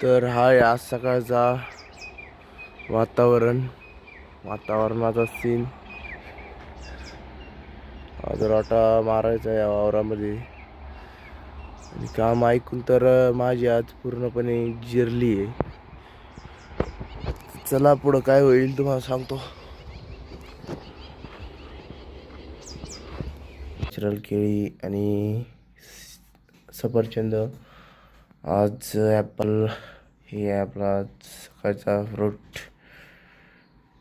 तर हा आहे आज सकाळचा वातावरणाचा सीन. आज रोटा मारायचा या वावरामध्ये आणि काम ऐकून तर माझी आज पूर्णपणे जिरली आहे. चला पुढं काय होईल तुम्हाला सांगतो. नॅचरल केळी आणि सफरचंद. आज ॲपल हे आपला सकाळचा फ्रूट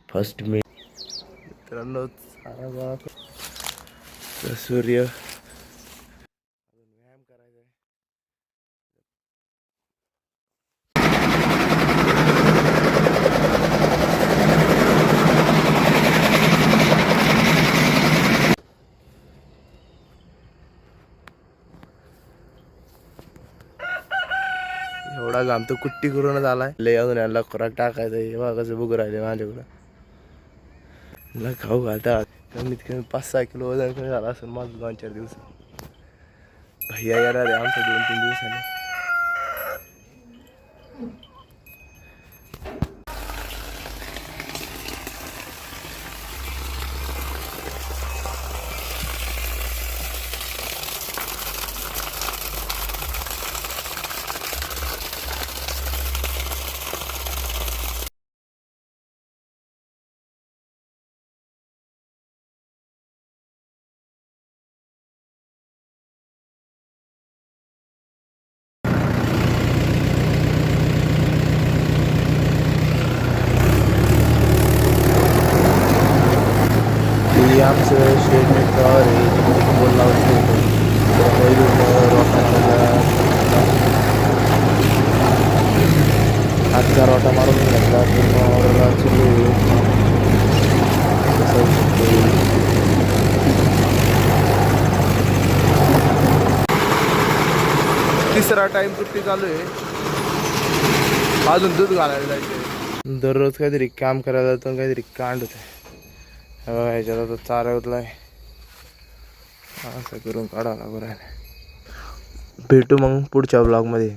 फर्स्ट मी. मित्रांनो सूर्य व्यायाम करायचा आहे. एवढा घाम तो कुट्टी करूनच आलाय. लय अजून याला खुराक टाकायचा आहे. बघा कसं बघू राहिले माझ्याकडं. मला खाऊ घालतात. कमीत कमी 5-6 किलो वजन कमी झालं असेल माझं 2-4 दिवसात. भैया येणार आहे आमच्या 2-3 दिवसांनी. आमचं शेड फ्लॉवर आहे. बोलला आजचा रोटा मारून घेतला. तिसरा टाइम कुट्टी चालू आहे. अजून दूध घालायला जायचं. दररोज काहीतरी काम करायला जातो काहीतरी कांड होत आहे. ह्याच्यात आता चारा होतलाय. असं करून काढावं लागू राहिलं. भेटू मग पुढच्या ब्लॉगमध्ये.